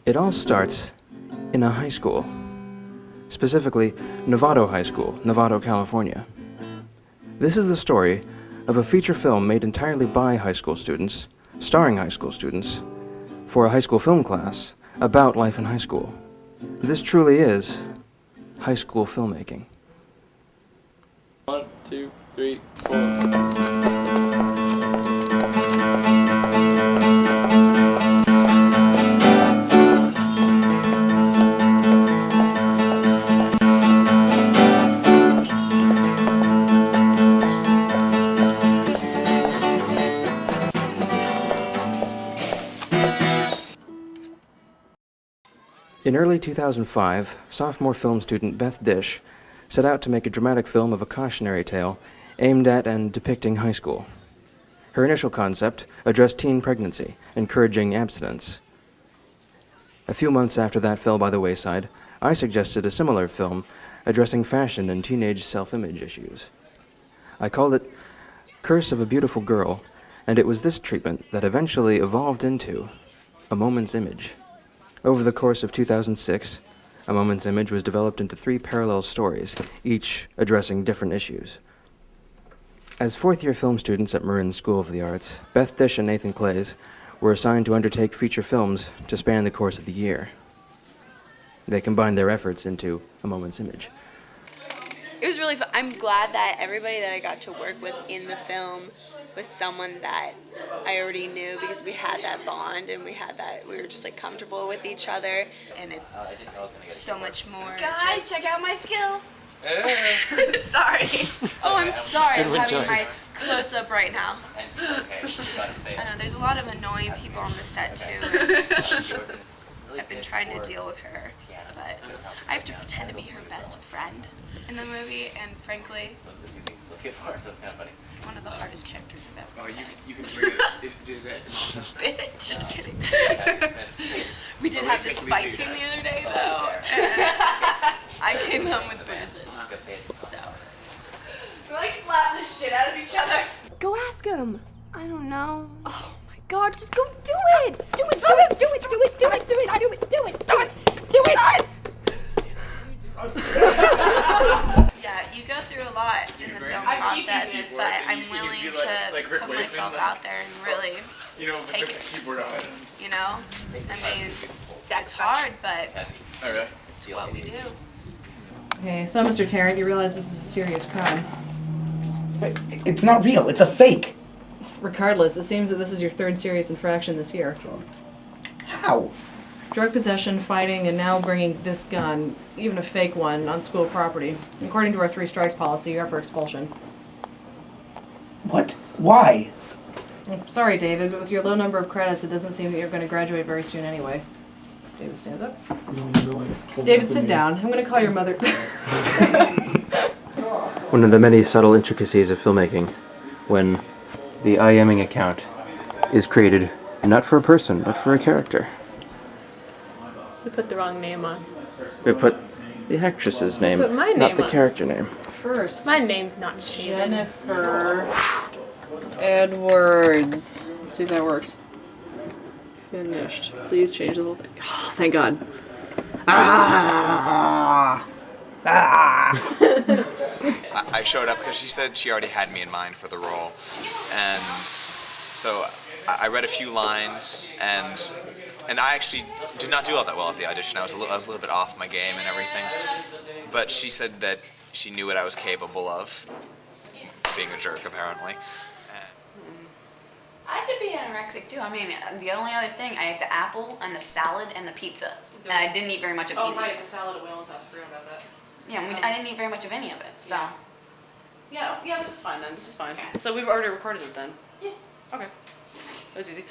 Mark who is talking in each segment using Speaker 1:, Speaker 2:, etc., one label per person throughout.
Speaker 1: It all starts in a high school, specifically Novato High School, Novato, California. This is the story of a feature film made entirely by high school students, starring high school students, for a high school film class about life in high school. This truly is high school filmmaking.
Speaker 2: 1, 2, 3, 4.
Speaker 1: In early 2005, sophomore film student Beth Dish set out to make a dramatic film of a cautionary tale aimed at and depicting high school. Her initial concept addressed teen pregnancy, encouraging abstinence. A few months after that fell by the wayside, I suggested a similar film addressing fashion and teenage self-image issues. I called it Curse of a Beautiful Girl, and it was this treatment that eventually evolved into A Moment's Image. Over the course of 2006, A Moment's Image was developed into 3 parallel stories, each addressing different issues. As fourth-year film students at Marin School of the Arts, Beth Dish and Nathan Clays were assigned to undertake feature films to span the course of the year. They combined their efforts into A Moment's Image.
Speaker 3: It was really fun. I'm glad that everybody that I got to work with in the film was someone that I already knew, because we had that bond and we were just like comfortable with each other, and it's so much more.
Speaker 4: Guys, check out my skill.
Speaker 3: Sorry. Oh, I'm sorry. I'm having my close up right now. I know there's a lot of annoying people on the set too. I've been trying to deal with her, but I have to pretend to be her best friend in the movie, and frankly, one of the hardest characters I've ever played.
Speaker 5: You can bring it. Is it?
Speaker 3: Bitch, just kidding. We did have this fight scene the other day, though. I came home with bruises, so.
Speaker 4: We like slap the shit out of each other.
Speaker 6: Go ask him. I don't know. Oh my God, just go do it. Do it, do it, do it, do it, do it, do it, do it, do it, do it, do it.
Speaker 3: Yeah, you go through a lot in the film process, but I'm willing to put myself out there and really take it. You know? I mean, it's hard, but it's what we do.
Speaker 7: Okay, so Mr. Tarrant, you realize this is a serious crime.
Speaker 5: It's not real. It's a fake.
Speaker 7: Regardless, it seems that this is your 3rd serious infraction this year.
Speaker 5: How?
Speaker 7: Drug possession, fighting, and now bringing this gun, even a fake one, on school property. According to our 3 strikes policy, you're up for expulsion.
Speaker 5: What? Why?
Speaker 7: I'm sorry, David, but with your low number of credits, it doesn't seem that you're going to graduate very soon anyway. David, stand up. David, sit down. I'm going to call your mother.
Speaker 1: One of the many subtle intricacies of filmmaking, when the IMing account is created not for a person, but for a character.
Speaker 6: We put the wrong name on.
Speaker 1: We put the actress's name,
Speaker 6: Put my
Speaker 1: not
Speaker 6: name
Speaker 1: the
Speaker 6: on.
Speaker 1: character name.
Speaker 7: First,
Speaker 6: My name's not Steven.
Speaker 7: Jennifer Edwards. Let's see if that works. Finished. Please change the whole thing. Oh, thank God.
Speaker 8: I showed up because she said she already had me in mind for the role, and so I read a few lines, and I actually did not do all that well at the audition. I was a little bit off my game and everything, but she said that she knew what I was capable of, being a jerk apparently.
Speaker 4: I could be anorexic too. I mean, the only other thing, I ate the apple and the salad and the pizza. And I didn't eat very much of either.
Speaker 9: Oh, right, the salad at Wayland's house. I forgot about that.
Speaker 4: Yeah, I didn't eat very much of any of it, so.
Speaker 9: Yeah, this is fine then. This is fine.
Speaker 4: Okay.
Speaker 9: So we've already recorded it then?
Speaker 4: Yeah.
Speaker 9: Okay. That was easy.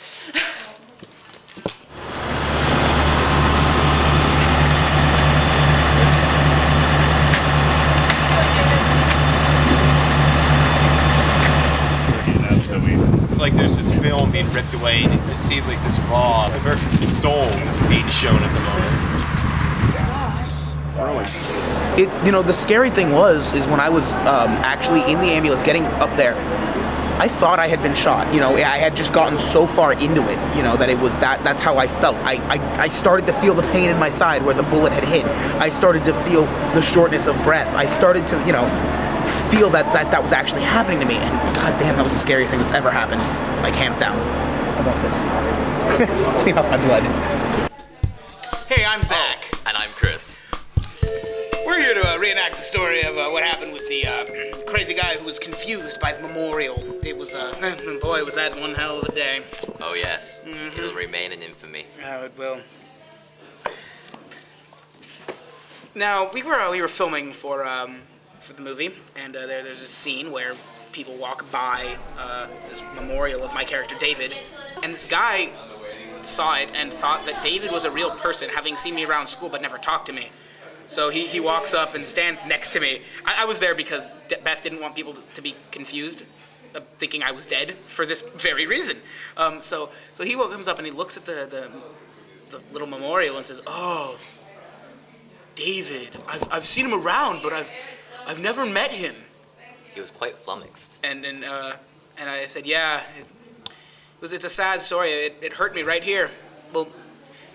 Speaker 2: It's like there's this film being ripped away, and you see like this raw version of the soul that's being shown at the moment.
Speaker 5: The scary thing is when I was actually in the ambulance getting up there, I thought I had been shot. You know, I had just gotten so far into it, you know, that it was that's how I felt. I started to feel the pain in my side where the bullet had hit. I started to feel the shortness of breath. I started to, you know, feel that was actually happening to me. And goddamn, that was the scariest thing that's ever happened. Like, hands down. How about this? Clean off my blood.
Speaker 10: Hey, I'm Zach.
Speaker 11: And I'm Chris.
Speaker 10: We're here to reenact the story of what happened with the crazy guy who was confused by the memorial. It was, boy, was that one hell of a day.
Speaker 11: Oh yes, it'll remain in infamy.
Speaker 10: Oh, it will. Now, we were filming for the movie, and there's a scene where people walk by this memorial of my character David, and this guy saw it and thought that David was a real person, having seen me around school but never talked to me. So he walks up and stands next to me. I was there because Beth didn't want people to be confused, thinking I was dead, for this very reason. So he comes up and he looks at the little memorial and says, "Oh, David, I've seen him around, but I've never met him."
Speaker 11: He was quite flummoxed.
Speaker 10: And I said, "Yeah, it's a sad story. It hurt me right here. Well,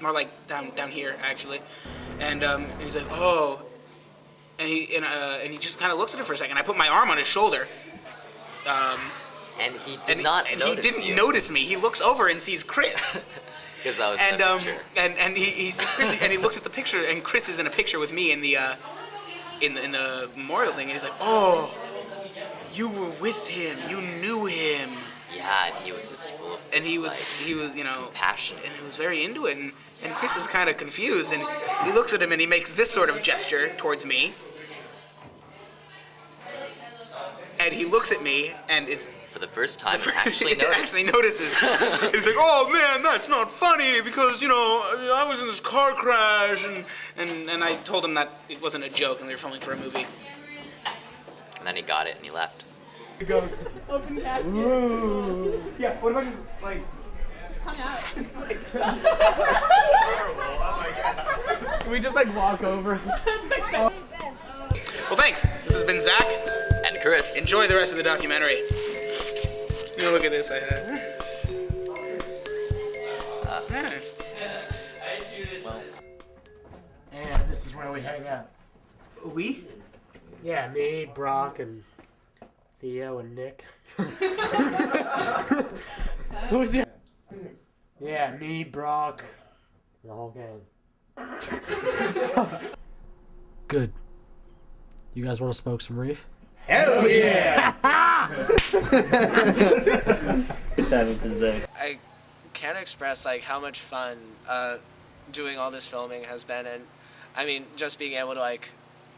Speaker 10: more like down here actually." And he's like, "Oh," and he just kind of looks at it for a second. I put my arm on his shoulder.
Speaker 11: And he did not notice
Speaker 10: he didn't
Speaker 11: you.
Speaker 10: notice me. He looks over and sees Chris.
Speaker 11: Because I was in the picture.
Speaker 10: And he sees Chris, and he looks at the picture, and Chris is in a picture with me in the memorial thing, and he's like, "Oh, you were with him. You knew him."
Speaker 11: Yeah, and he was just full of this,
Speaker 10: and he was you know,
Speaker 11: passion,
Speaker 10: and he was very into it, and Chris is kind of confused, and he looks at him and he makes this sort of gesture towards me, and he looks at me and is
Speaker 11: for the first time actually
Speaker 10: notices. He's like, "Oh man, that's not funny because, you know, I was in this car crash," and I told him that it wasn't a joke and we were filming for a movie.
Speaker 11: And then he got it and he left.
Speaker 10: The ghost.
Speaker 6: Open casket.
Speaker 10: Ooh. Yeah, what if I just, like...
Speaker 6: Just hung out.
Speaker 10: Horrible. Oh my god. Can we just, like, walk over? Well, thanks. This has been Zach.
Speaker 11: And Chris.
Speaker 10: Enjoy the rest of the documentary. You know, look at this.
Speaker 12: And this is where we hang out.
Speaker 10: We?
Speaker 12: Yeah, me, Brock, and Theo, and Nick. Who's the... Yeah, me, Brock, the whole gang. Good. You guys want to smoke some reef?
Speaker 13: Hell yeah!
Speaker 14: Good time with the Zach.
Speaker 15: I can't express like how much fun doing all this filming has been, and I mean just being able to like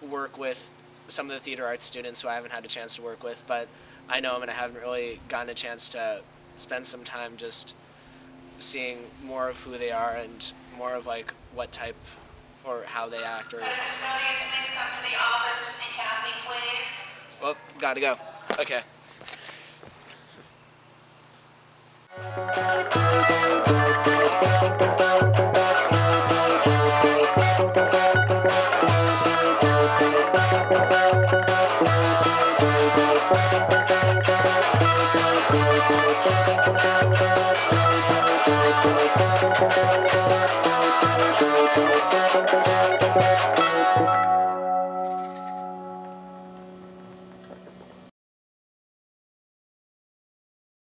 Speaker 15: work with some of the theater arts students who I haven't had a chance to work with, but I know them and I haven't really gotten a chance to spend some time just seeing more of who they are and more of like what type or how they act. Or well, gotta go. Okay.
Speaker 6: Thank you.